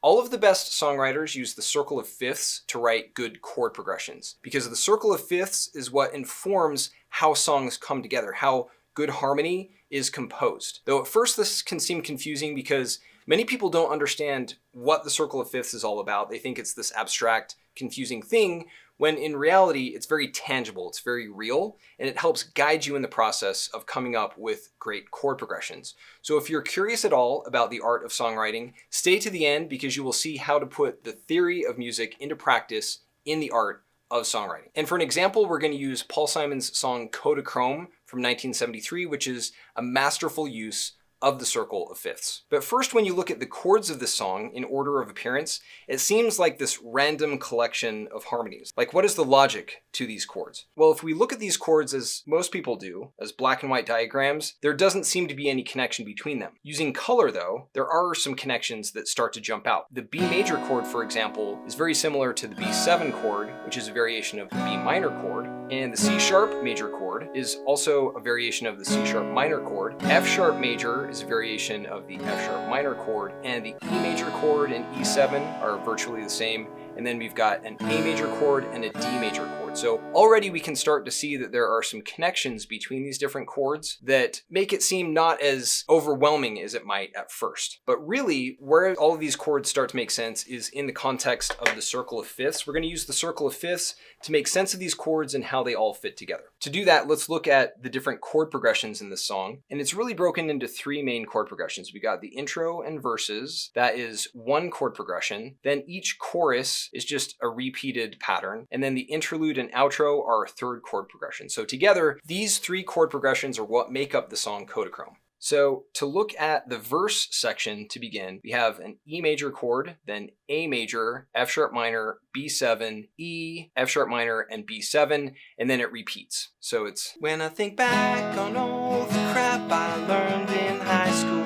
All of the best songwriters use the circle of fifths to write good chord progressions, because the circle of fifths is what informs how songs come together, how good harmony is composed. Though at first this can seem confusing because many people don't understand what the circle of fifths is all about. They think it's this abstract, confusing thing, when in reality it's very tangible, it's very real, and it helps guide you in the process of coming up with great chord progressions. So if you're curious at all about the art of songwriting, stay to the end because you will see how to put the theory of music into practice in the art of songwriting. And for an example, we're going to use Paul Simon's song Kodachrome from 1973, which is a masterful use of the circle of fifths. But first, when you look at the chords of this song in order of appearance, it seems like this random collection of harmonies. Like, what is the logic to these chords? Well, if we look at these chords as most people do, as black and white diagrams, there doesn't seem to be any connection between them. Using color though, there are some connections that start to jump out. The B major chord, for example, is very similar to the B7 chord, which is a variation of the B minor chord, and the C sharp major chord is also a variation of the C sharp minor chord. F sharp major is a variation of the F sharp minor chord, and the E major chord and E7 are virtually the same. And then we've got an A major chord and a D major chord. So already we can start to see that there are some connections between these different chords that make it seem not as overwhelming as it might at first. But really, where all of these chords start to make sense is in the context of the circle of fifths. We're going to use the circle of fifths to make sense of these chords and how they all fit together. To do that, let's look at the different chord progressions in this song. And it's really broken into three main chord progressions. We got the intro and verses. That is one chord progression. Then each chorus is just a repeated pattern. And then the interlude and outro are a third chord progression. So together, these three chord progressions are what make up the song Kodachrome. So to look at the verse section to begin, we have an E major chord, then A major, F sharp minor, B7, E, F sharp minor, and B7, and then it repeats. So it's, when I think back on all the crap I learned in high school,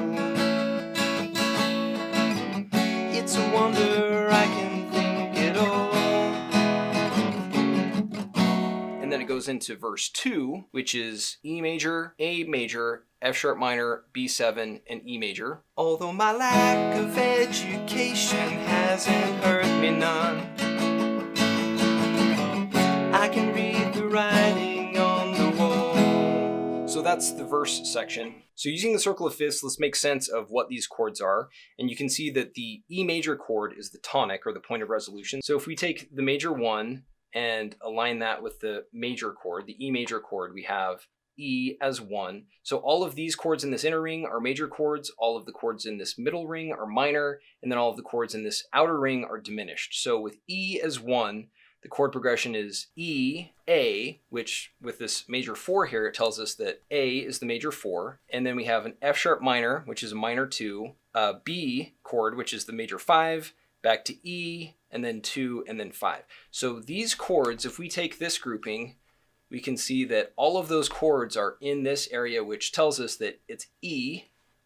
it's a wonder I can think it all. And then it goes into verse 2, which is E major, A major, F sharp minor, B7, and E major. Although my lack of education hasn't hurt me none, I can read the writing on the wall. So that's the verse section. So using the circle of fifths, let's make sense of what these chords are. And you can see that the E major chord is the tonic, or the point of resolution. So if we take the major 1 and align that with the major chord, the E major chord, we have E as 1. So all of these chords in this inner ring are major chords, all of the chords in this middle ring are minor, and then all of the chords in this outer ring are diminished. So with E as 1, the chord progression is E, A, which with this major 4 here, it tells us that A is the major 4. And then we have an F sharp minor, which is a minor 2, a B chord, which is the major 5, back to E, and then 2, and then 5. So these chords, if we take this grouping, we can see that all of those chords are in this area, which tells us that it's E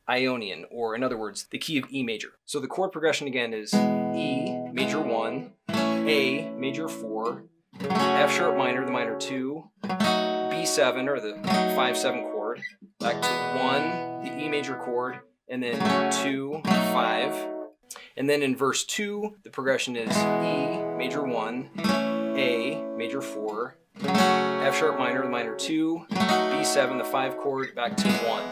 Ionian, or in other words, the key of E major. So the chord progression again is E major 1, A major 4, F sharp minor, the minor 2, B7 or the 5-7 chord, back to 1, the E major chord, and then 2, 5. And then in verse 2, the progression is E major 1, A major 4, F sharp minor, the minor 2, B7, the 5 chord, back to 1.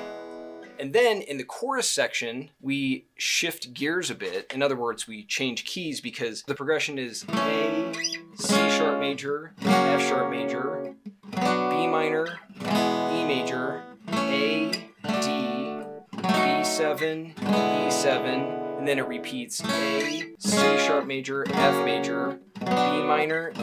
And then in the chorus section, we shift gears a bit. In other words, we change keys because the progression is A, C sharp major, F sharp major, B minor, E major, A, D, B7, E7, and then it repeats A, C sharp major, F major, B minor, E,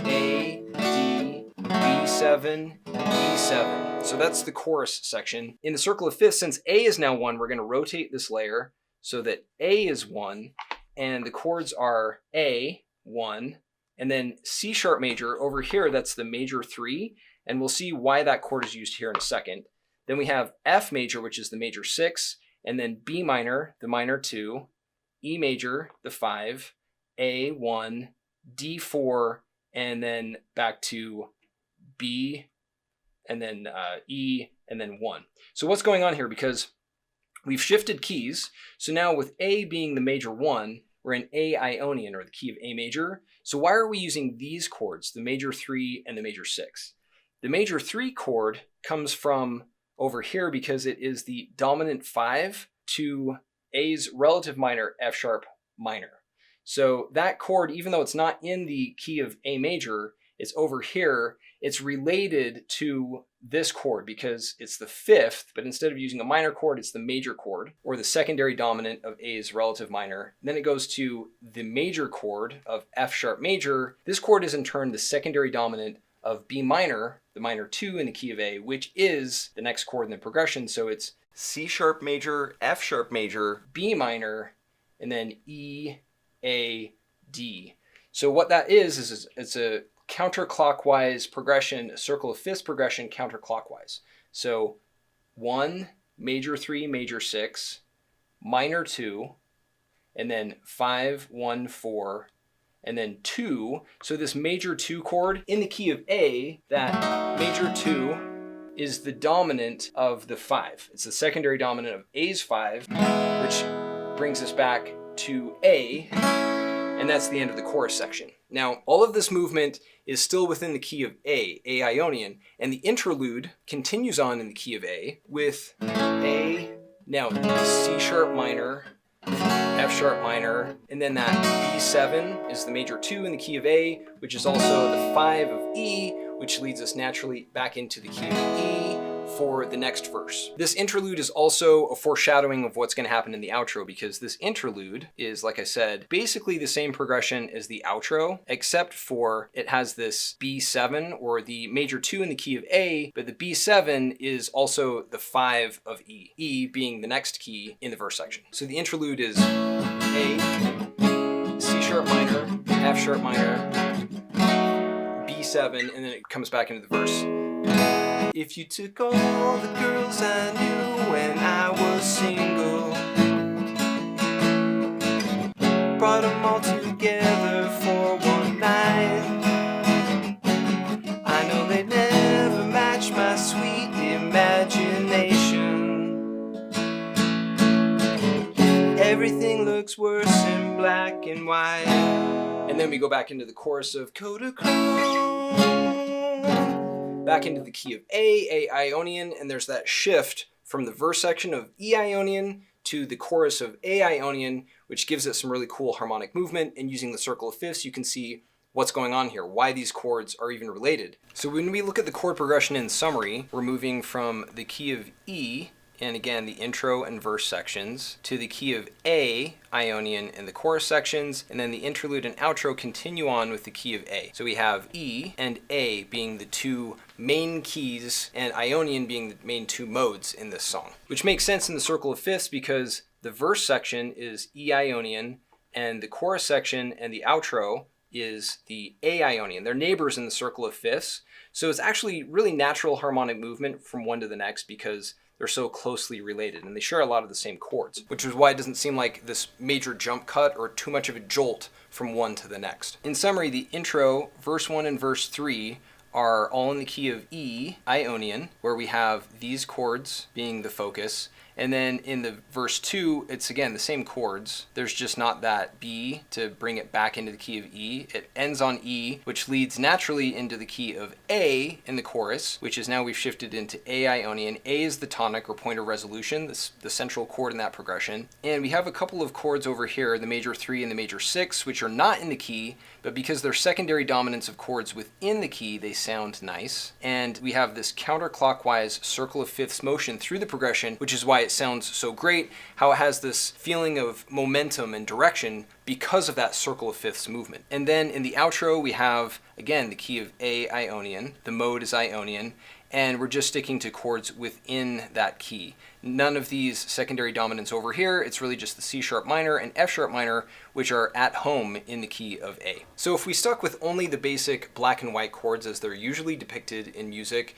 A, D, B7, E7. So that's the chorus section. In the circle of fifths, since A is now 1, we're going to rotate this layer so that A is 1, and the chords are A, 1, and then C sharp major over here, that's the major 3, and we'll see why that chord is used here in a second. Then we have F major, which is the major 6, and then B minor, the minor 2, E major, the 5, A, 1, D4, and then back to B, and then E, and then 1. So what's going on here? Because we've shifted keys, so now with A being the major 1, we're in A Ionian, or the key of A major. So why are we using these chords, the major 3 and the major 6? The major 3 chord comes from over here because it is the dominant 5 to A's relative minor, F sharp minor. So that chord, even though it's not in the key of A major, it's over here, it's related to this chord because it's the 5th, but instead of using a minor chord, it's the major chord, or the secondary dominant of A's relative minor. Then it goes to the major chord of F sharp major. This chord is in turn the secondary dominant of B minor, the minor 2 in the key of A, which is the next chord in the progression. So it's C sharp major, F sharp major, B minor, and then E, A, D. So what that is it's a counterclockwise progression, a circle of fifths progression counterclockwise. So 1, major 3, major 6, minor 2, and then 5, 1, 4, and then 2. So this major 2 chord in the key of A, that major 2 is the dominant of the 5. It's the secondary dominant of A's 5, which brings us back to A, and that's the end of the chorus section. Now, all of this movement is still within the key of A Ionian, and the interlude continues on in the key of A with A, now C sharp minor, F sharp minor, and then that B7 is the major 2 in the key of A, which is also the 5 of E, which leads us naturally back into the key of E for the next verse. This interlude is also a foreshadowing of what's going to happen in the outro, because this interlude is, like I said, basically the same progression as the outro, except for it has this B7, or the major 2 in the key of A, but the B7 is also the 5 of E, E being the next key in the verse section. So the interlude is A, C sharp minor, F sharp minor, B7, and then it comes back into the verse. If you took all the girls I knew when I was single, brought them all together for one night, I know they'd never match my sweet imagination. Everything looks worse in black and white. And then we go back into the chorus of Kodachrome, back into the key of A Ionian, and there's that shift from the verse section of E Ionian to the chorus of A Ionian, which gives it some really cool harmonic movement. And using the circle of fifths, you can see what's going on here, why these chords are even related. So when we look at the chord progression in summary, we're moving from the key of E, and again, the intro and verse sections, to the key of A Ionian in the chorus sections, and then the interlude and outro continue on with the key of A. So we have E and A being the two main keys, and Ionian being the main 2 modes in this song, which makes sense in the circle of fifths because the verse section is E Ionian, and the chorus section and the outro is the A Ionian. They're neighbors in the circle of fifths, so it's actually really natural harmonic movement from one to the next because they're so closely related, and they share a lot of the same chords, which is why it doesn't seem like this major jump cut or too much of a jolt from one to the next. In summary, the intro, verse 1 and verse 3 are all in the key of E Ionian, where we have these chords being the focus. And then in the verse 2, it's again the same chords. There's just not that B to bring it back into the key of E. It ends on E, which leads naturally into the key of A in the chorus, which is now we've shifted into A Ionian. A is the tonic or point of resolution, the central chord in that progression. And we have a couple of chords over here, the major 3 and the major 6, which are not in the key, but because they're secondary dominants of chords within the key, they sound nice. And we have this counterclockwise circle of fifths motion through the progression, which is why it sounds so great, how it has this feeling of momentum and direction because of that circle of fifths movement. And then in the outro, we have, again, the key of A Ionian, the mode is Ionian, and we're just sticking to chords within that key. None of these secondary dominants over here. It's really just the C sharp minor and F sharp minor, which are at home in the key of A. So if we stuck with only the basic black and white chords as they're usually depicted in music,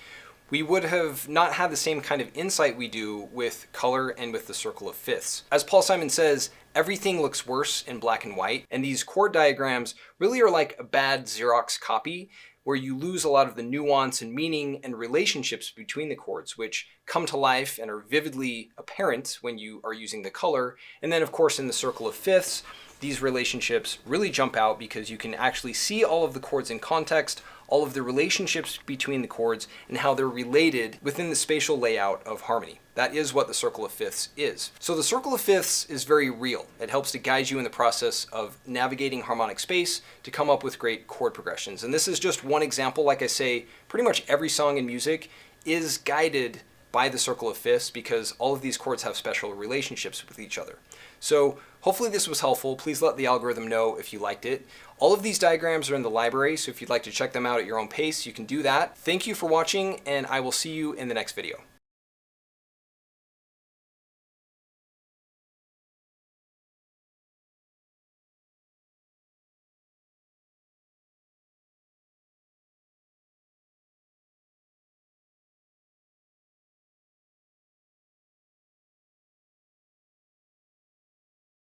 we would have not had the same kind of insight we do with color and with the circle of fifths. As Paul Simon says, everything looks worse in black and white, and these chord diagrams really are like a bad Xerox copy, where you lose a lot of the nuance and meaning and relationships between the chords, which come to life and are vividly apparent when you are using the color. And then, of course, in the circle of fifths, these relationships really jump out because you can actually see all of the chords in context, all of the relationships between the chords, and how they're related within the spatial layout of harmony. That is what the circle of fifths is. So the circle of fifths is very real. It helps to guide you in the process of navigating harmonic space to come up with great chord progressions. And this is just one example. Like I say, pretty much every song in music is guided by the circle of fifths because all of these chords have special relationships with each other. So hopefully this was helpful. Please let the algorithm know if you liked it. All of these diagrams are in the library, so if you'd like to check them out at your own pace, you can do that. Thank you for watching, and I will see you in the next video.